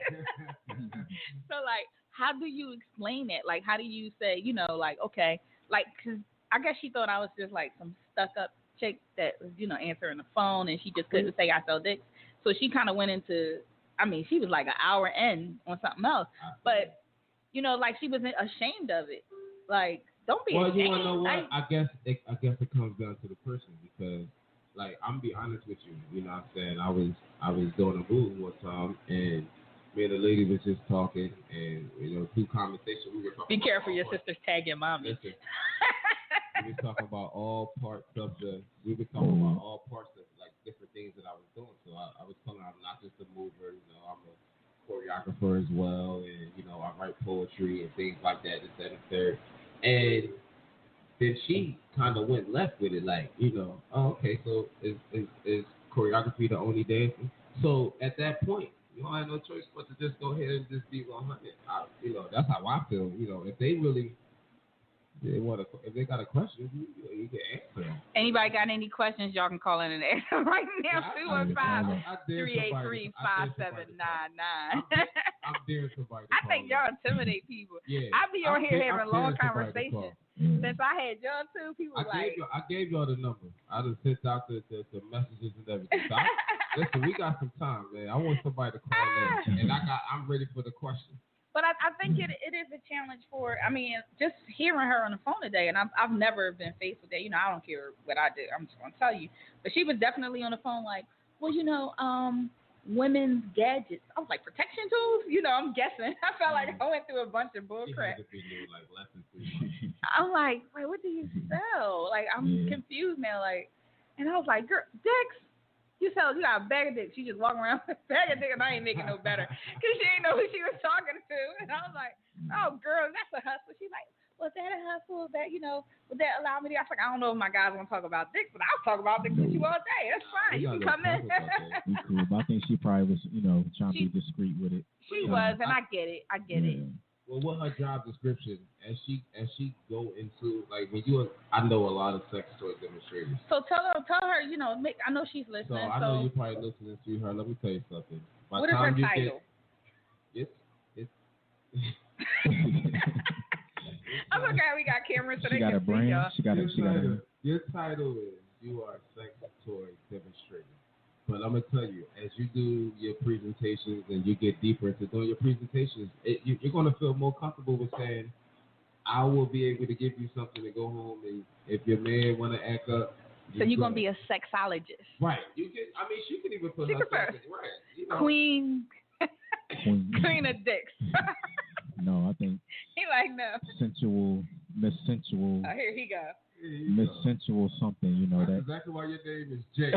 So, like, how do you explain it? Like, how do you say, you know, like, okay, like, because I guess she thought I was just like some stuck-up chick that was, you know, answering the phone and she just couldn't say I sell dicks. So she kind of went into, I mean, she was like an hour in on something else. But, you know, like, she wasn't ashamed of it. Like, don't be ashamed. You want to know what? I guess it comes down to the person because, like, I'm be honest with you. You know what I'm saying? I was doing a move one time and me and the lady was just talking and, you know, through conversation we were talking. Be careful, your sister's tagging mommy. Listen, we were talking about all parts of like different things that I was doing. So I was telling her I'm not just a mover. You know, I'm a choreographer as well, and you know I write poetry and things like that. This, that, and third. And then she kind of went left with it, like, you know, oh, okay, so is choreography the only dancing? So at that point, you don't have no choice but to just go ahead and just be 100. You know, that's how I feel. You know, if they really if they got a question, you can answer them. Anybody got any questions? Y'all can call in and ask them right now. 215-383-5799. I'm daring somebody. I think y'all intimidate people. Yeah, I be on here having long conversations. Since I had y'all two, people I gave y'all the number. I just sent out the messages and everything. So listen, we got some time, man. I want somebody to call in, and I'm ready for the question. But I think it is a challenge for, I mean, just hearing her on the phone today, and I've never been faced with that. You know, I don't care what I do. I'm just going to tell you. But she was definitely on the phone like, well, you know, women's gadgets. I was like, protection tools? You know, I'm guessing. I felt like I went through a bunch of bull crap. I'm like, wait, what do you sell? Like, I'm confused now. Like, and I was like, girl, dicks. You got a bag of dicks. She just walking around with a bag of dicks, and I ain't making no better because she ain't know who she was talking to. And I was like, oh, girl, that's a hustle. She's like, was that a hustle? That, you know, would that allow me to? I was like, I don't know if my guys want to talk about dicks, but I'll talk about dicks with you all day. That's fine. You can come in. Cool. But I think she probably was, you know, trying to be discreet with it. She was, and I get it. Well, Well, what her job description as she go into like when you I know a lot of sex toy demonstrators. So tell her, I know she's listening. So I know you're probably listening to her. Let me tell you something. What is her title? It's I'm okay. We got cameras so she they got can a brand. see y'all. She got a. Your title is you are a sex toy demonstrator. But I'm gonna tell you, as you do your presentations and you get deeper into doing your presentations, you're gonna feel more comfortable with saying, "I will be able to give you something to go home, and if your man wanna act up." So you're gonna be a sexologist, right? You can. I mean, she can even put herself in, right. You know. Queen of dicks. No, I think. He like no. Miss Sensual. Oh, here he go. Miss Sensual something, That's that. exactly why your name is Jay.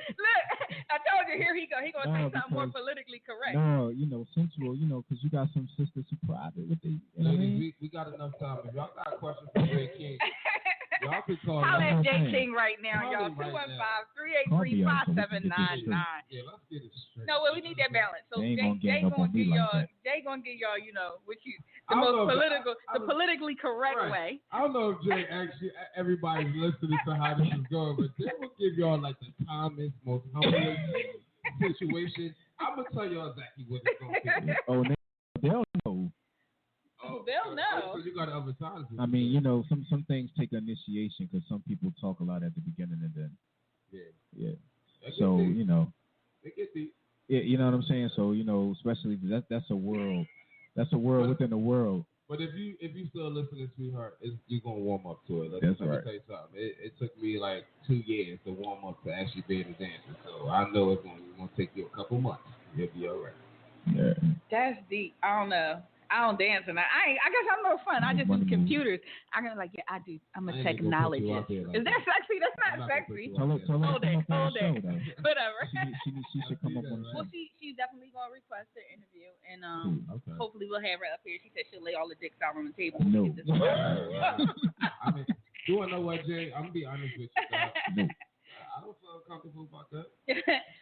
Look, I told you, here he go. He gonna say something more politically correct. No, sensual, because you got some sisters who private with the. Ladies, we got enough time. If y'all got a question for Jay King, y'all can call. Holla at Jay King right now, y'all. 215-383-5799. Yeah, let's get it straight. No, well, we need that balance. So Jay gonna give y'all, what you the politically correct way. I don't know if Jay actually everybody's listening to how this is going, but Jay will give y'all like the calmest, most humblest situation. I'm gonna tell y'all exactly what it's gonna be. Oh, they'll know. Oh, they'll know. So you got other sides. I mean, some things take initiation because some people talk a lot at the beginning and then. Yeah. So They get deep. Yeah, you know what I'm saying. So especially that's a world. That's a world within a world. But if you still listening, sweetheart, you're gonna warm up to it. Let That's me right. tell you something. It took me like 2 years to warm up to actually being a dancer. So I know it's gonna take you a couple months. You'll be all right. Yeah. That's deep. I don't know. I don't dance, and I guess I'm no fun. I just do computers. I'm gonna I do. I'm a technologist. Is that sexy? That's not sexy. Tell her Hold it. Whatever. She should come up on the show. Well, she's definitely gonna request an interview, and Okay. hopefully we'll have her up here. She said she'll lay all the dicks out on the table. No. I mean, you wanna know what, Jay? I'm gonna be honest with you. I don't feel comfortable about that.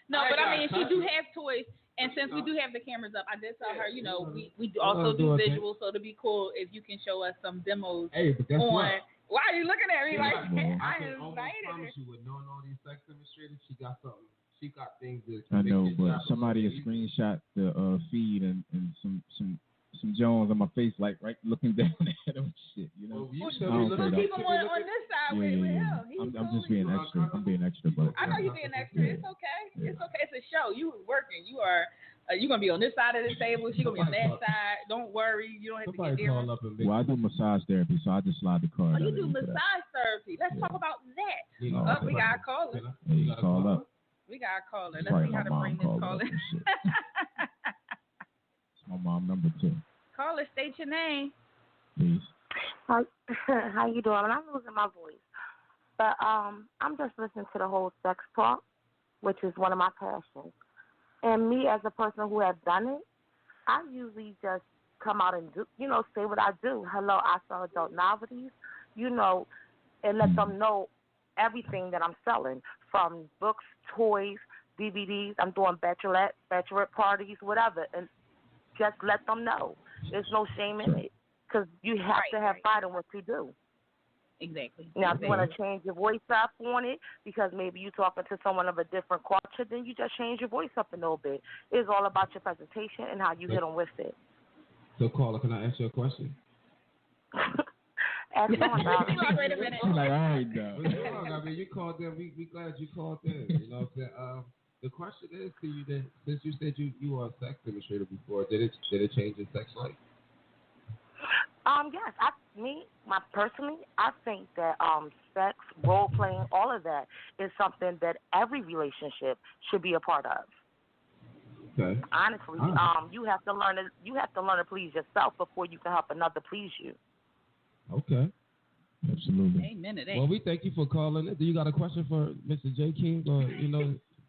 No, but I mean, she do have toys. And since we do have the cameras up, I did tell her, we also do visuals, so it'd be cool if you can show us some demos. Hey, but guess what? Why are you looking at me like that? I can almost promise you, with knowing all these sex demonstrators, she got something. She got things that. I know, but somebody has screenshot the feed and some Jones on my face, like right looking down at him. Shit, Well, keep him on this side with him. I'm just being extra. I'm being extra, but I know you're being extra. It's okay. It's okay. It's a show. You working. You are. You're gonna be on this side of the table. She's gonna be on that side. Don't worry. You don't have to get there. Well, I do massage therapy, so I just slide the card. Oh, you do massage therapy. Let's talk about that. We got a caller. Hey, call up. We got a caller. Let's see how to bring this caller. My mom number 2. Caller, state your name. Please. How you doing? I'm losing my voice. But I'm just listening to the whole sex talk, which is one of my passions. And me as a person who has done it, I usually just come out and do, say what I do. Hello, I sell adult novelties, and let them know everything that I'm selling, from books, toys, DVDs. I'm doing bachelorette parties, whatever, and just let them know. There's no shame in it, because you have to have pride in what you do. Exactly. Now, if you want to change your voice up on it, because maybe you're talking to someone of a different culture, then you just change your voice up a little bit. It's all about your presentation and how you hit them with it. So, caller, can I ask you a question? Ask someone about it. Wait a minute. All right, though. I mean, you called in. We glad you called in. You know what I'm saying? The question is to you that since you said you were a sex demonstrator before, did it change your sex life? Yes. Personally, I think that sex, role playing, all of that is something that every relationship should be a part of. Okay. Honestly, you have to learn to please yourself before you can help another please you. Okay. Absolutely. Amen to that. Well, we thank you for calling in. Do you got a question for Mr. J. King or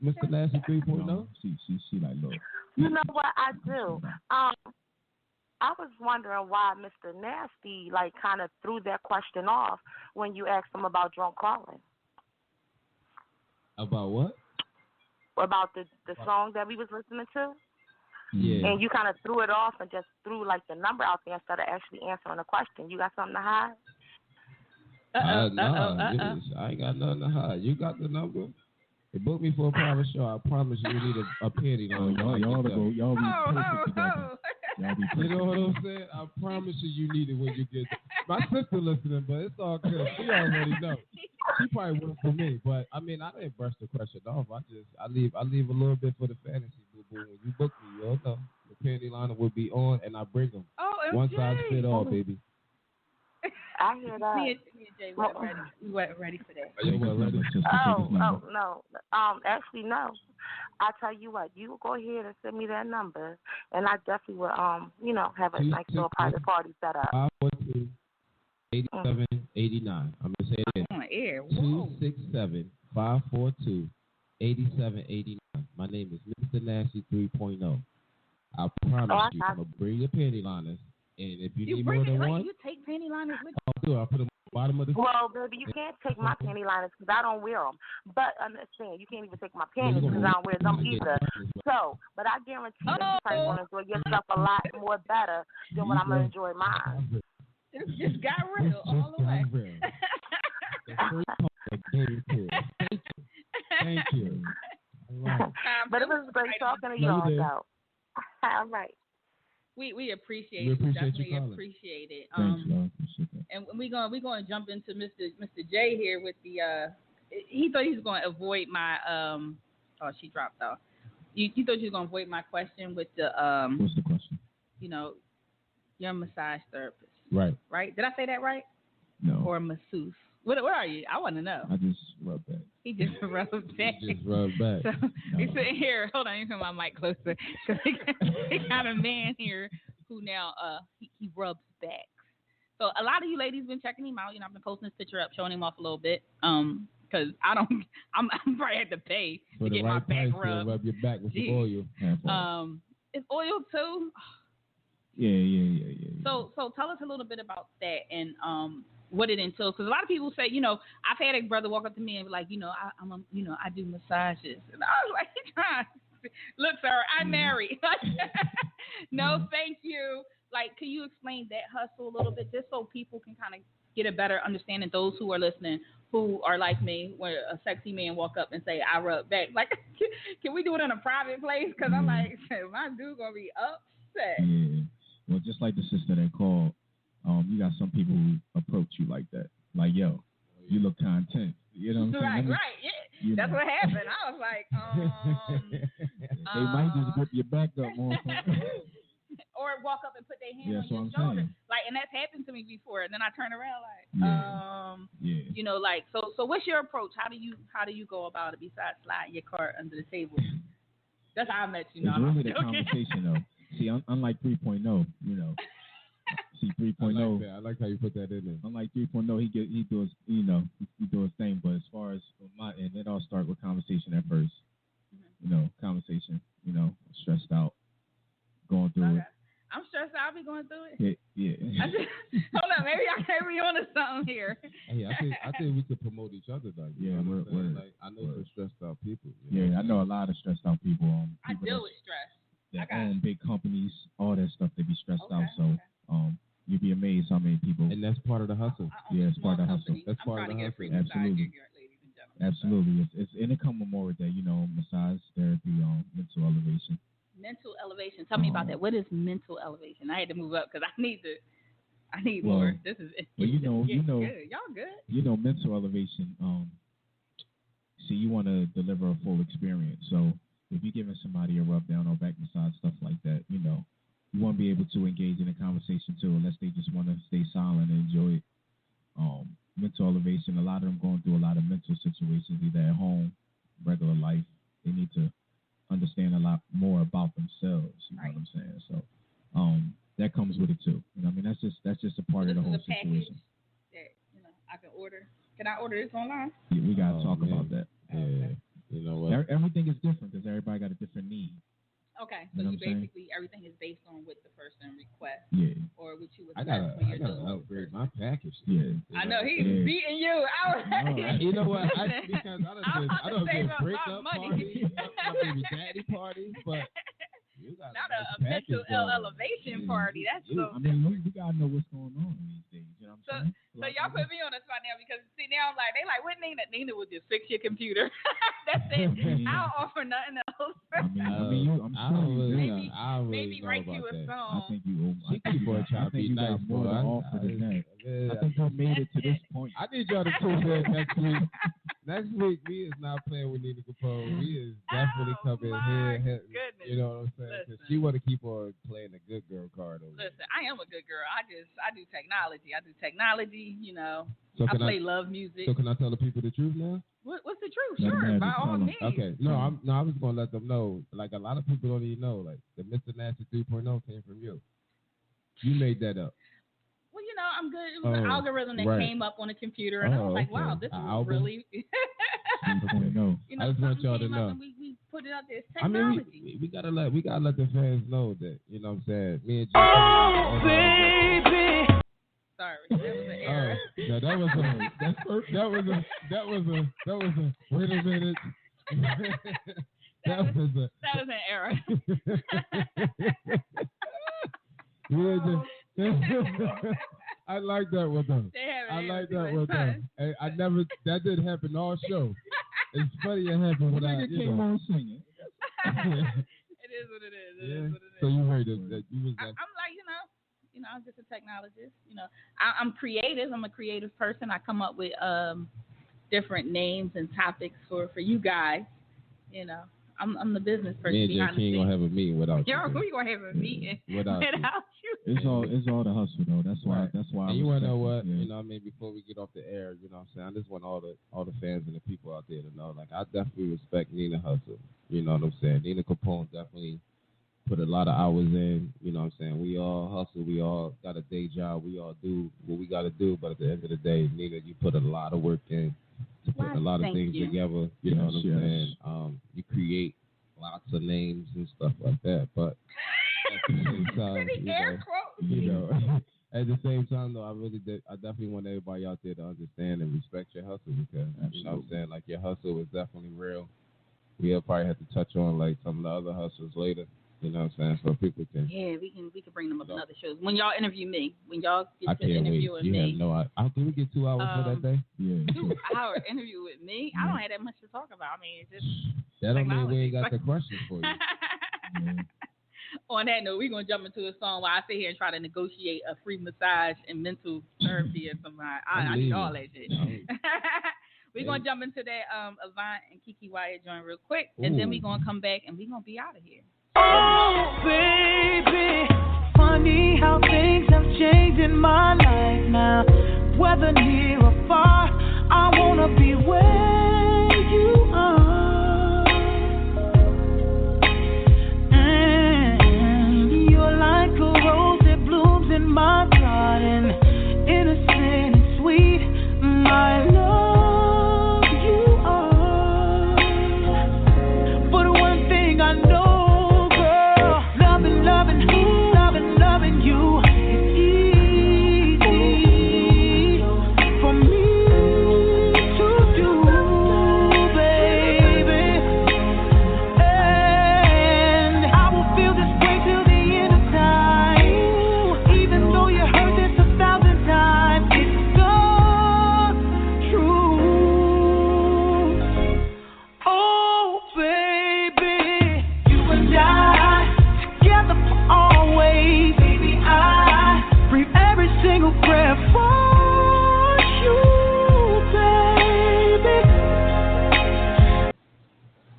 Mr. Nasty 3.0? No, she like, look. You know what I do? I was wondering why Mr. Nasty kind of threw that question off when you asked him about drunk calling. About what? About the song that we was listening to. Yeah. And you kind of threw it off and just threw like the number out there instead of actually answering the question. You got something to hide? I ain't got nothing to hide. You got the number? They booked me for a private show. I promise you need a penny. Y'all be perfect together. You know what I'm saying? I promise you need it when you get there. My sister listening, but it's all good. She already know. She probably went for me, but I mean, I didn't brush the question off. I leave a little bit for the fantasy, boo boo. When you book me, you'll know the panty liner will be on, and I bring them. One size fit all, baby. I hear that. Me and Jay weren't ready for that. You weren't ready. No. Actually, no. I tell you what, you go ahead and send me that number, and I definitely will, have a nice little private party set up. 542-8789. I'm gonna say it. On air. 267-542-8789. My name is Mr. Nasty 3.0. I promise you, I'm gonna bring your panty liners. And if you need more than one, you take panty liners with you. I'll put them at the bottom of the. Well, baby, you can't take my panty liners because I don't wear them. But understand, you can't even take my panties because I don't wear them either. So, but I guarantee that you probably want to enjoy yourself a lot more better than what I'm gonna enjoy mine. It just got real all the way. Thank you. Right. But it was great talking to y'all. So, all right. We appreciate it. Definitely appreciate it. Thanks, Lord. Appreciate that. And we're gonna jump into Mr. J here with the he thought he was gonna avoid my she dropped off. You thought you was gonna avoid my question with the What's the question? You're a massage therapist. Right. Right? Did I say that right? No. Or a masseuse? Where are you? I want to know. I just rubbed back. He just rubbed back. So he's sitting here. Hold on, you put my mic closer. Cause he got a man here who now he rubs backs. So a lot of you ladies been checking him out. I've been posting his picture up, showing him off a little bit. Because I'm probably had to pay to get my back rubbed. Rub your back with the oil. It's oil too. Yeah. So tell us a little bit about that and what it entails, because a lot of people say, I've had a brother walk up to me and be like, I do massages, and I was like, look, sir, I'm married. No, thank you. Like, can you explain that hustle a little bit, just so people can kind of get a better understanding? Those who are listening, who are like me, where a sexy man walk up and say, I rub back. Like, can we do it in a private place? Because I'm like, my dude gonna be upset. Yeah. Well, just like the sister that called. You got some people who approach you like that. Like, yo, you look kind of tense. You know what I'm saying? Right, yeah. That's what happened. I was like, they might just whip your back up more. Or walk up and put their hand on your shoulder. Saying. Like, and that's happened to me before. And then I turn around like, so what's your approach? How do you go about it besides sliding your cart under the table? That's how I met you. It's really the conversation, though. See, unlike 3.0, See 3.0. I like how you put that in there. Unlike 3.0, he does he do his thing. But as far as my end, it all start with conversation at first. Conversation. Stressed out, going through it. I'm stressed out. I'll be going through it. Yeah. Hold on, maybe I can't be on to something here. Hey, I think we could promote each other, though. Like, I know some stressed out people. I know a lot of stressed out people. I deal with stress. That own big companies, all that stuff. They be stressed out. So. You'd be amazed how many people. And that's part of the hustle. Yeah, it's part of the hustle. That's part of the hustle. Absolutely. And it comes more with that, massage therapy, mental elevation. Mental elevation. Tell me about that. What is mental elevation? I had to move up because I need more. This is. Well, you know, good. Y'all good. Mental elevation. See, you want to deliver a full experience. So if you're giving somebody a rub down or back massage, stuff like that, you won't be able to engage in a conversation too unless they just want to stay silent and enjoy it. Mental elevation, a lot of them going through a lot of mental situations, either at home, regular life. They need to understand a lot more about themselves. You know what I'm saying? So that comes with it too. That's just a part of the whole situation. That I can order. Can I order this online? Yeah, we gotta talk about that. Yeah. You know what? Everything is different because everybody got a different need. Okay, so you basically everything is based on what the person requests. Yeah. Or what you would. I gotta upgrade my package. Yeah. I know he's beating you. You know what? I don't get breakup parties, my baby daddy parties, but you got mental elevation party. That's so. I mean, we gotta know what's going on these days. You know what I'm saying? So y'all put me on the spot now because see now I'm like they like what Nina? Nina will just fix your computer. That's it. I don't offer nothing else. Maybe write you a song. I think you got more to offer than that. I think you made it to this point. I need y'all to tune in next week. Next week, we is not playing with Nina Capone. We is definitely coming here. You know what I'm saying? Because she want to keep on playing the good girl card over there. Listen, I am a good girl. I do technology. You know. So I play love music. So can I tell the people the truth now? What's the truth? Sure, by all means. Okay. I was gonna let them know. Like a lot of people don't even know. Like the Mr. Nasty 3.0 came from you. You made that up. Well, you know, I'm good. It was an algorithm that came up on the computer, and I was like, wow, this is really. You know, I just want y'all to know. We put it out there. It's technology. I mean, we gotta let the fans know that, you know what I'm saying. Me and baby. Sorry, that was an error. No, that was a. Wait a minute. that was an error. I like that one though. I like that one though. Hey, that didn't happen all show. It's funny it happened when I came on singing. It is what it is. It is what it is. So you heard it. That you was like, I'm like, you know, I'm just a technologist. You know, I'm creative. I'm a creative person. I come up with different names and topics for you guys. You know, I'm the business person. Me and Jay King gonna have a meeting without you. We gonna have a meeting without you. It's all the hustle though. That's why. And you wanna know what? Yeah. You know what I mean? Before we get off the air, you know what I'm saying? I just want all the fans and the people out there to know. Like I definitely respect Nina Hustle. You know what I'm saying? Nina Capone definitely put a lot of hours in, you know what I'm saying? We all hustle, we all got a day job, we all do what we got to do, but at the end of the day, Nina, you put a lot of work in to put a lot of things together, you know what I'm saying? You create lots of names and stuff like that, but at the same time, at the same time, though, I definitely want everybody out there to understand and respect your hustle because, you know what I'm saying, like your hustle is definitely real. We'll probably have to touch on like some of the other hustles later. You know what I'm saying? So people can. Yeah, we can bring them up in other shows. When y'all interview me, when y'all get to interviewing me. You have no idea. Can we get 2 hours for that day? Yeah. 2-hour interview with me? I don't have that much to talk about. I mean, it's just. That don't mean we ain't got the questions for you. On that note, we're going to jump into a song while I sit here and try to negotiate a free massage and mental therapy or something. I need all that shit. We're going to jump into that Avant and Keke Wyatt joint real quick, and then we're going to come back and we're going to be out of here. Oh, baby, funny how things have changed in my life now. Whether near or far, I wanna be where you are. And you're like a rose that blooms in my garden, innocent and sweet, my love, you are. But one thing I know, loving you is easy for me to do, baby. And I will feel this way till the end of time. Even though you heard this 1,000 times, it's the truth. Oh, baby, you and I together for always. Baby, I breathe every single breath for you, baby.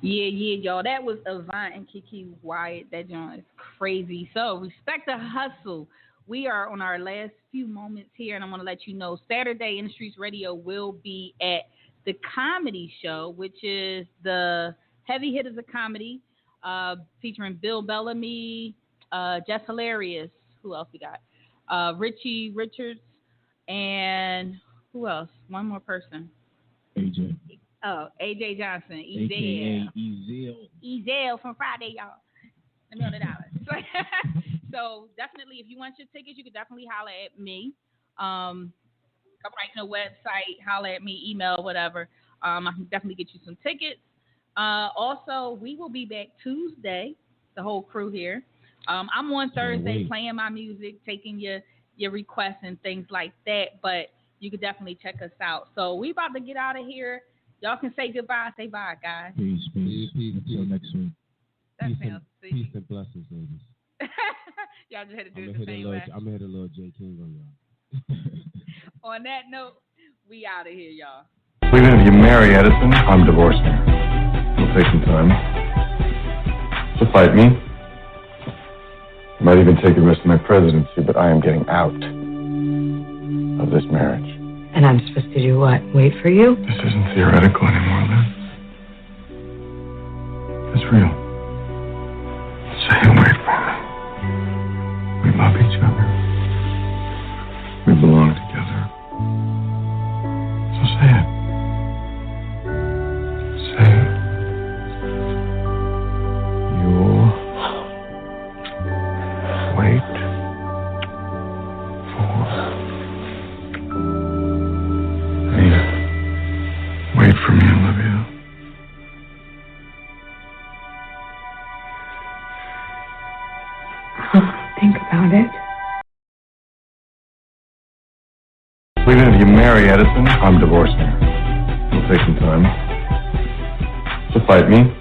Yeah, y'all. That was Avant and Keke Wyatt. That joint is crazy. So, respect the hustle. We are on our last few moments here, and I want to let you know Saturday in the Streets Radio will be at the Comedy Show, which is the heavy hitters of comedy, featuring Bill Bellamy, Jess Hilarious. Who else we got? Richie Richards, and who else? One more person. AJ. Oh, AJ Johnson. Ezel from Friday, y'all. Let me know the dollars. So definitely, if you want your tickets, you can definitely holler at me. Come right to the website, holler at me, email, whatever. I can definitely get you some tickets. Also, we will be back Tuesday, the whole crew here. I'm on Thursday playing my music, taking your requests and things like that, but you could definitely check us out. So we about to get out of here. Y'all can say goodbye. Say bye, guys. Peace. Until next week. Peace and blessings, ladies. Y'all just had to do it the same way. I'm gonna hit a little J. King on y'all. On that note, we out of here, y'all. Even if you marry Edison, I'm divorcing her. It'll take some time. She'll fight me. I might even take the rest of my presidency, but I am getting out of this marriage. And I'm supposed to do what? Wait for you? This isn't theoretical anymore, Liz. It's real. Say and wait for me. We love each other. We belong together. So say it. Say it. You'll wait for me. Wait for me, Olivia. Think about it. Even if you marry Edison, I'm divorcing her. It'll take some time. She'll fight me.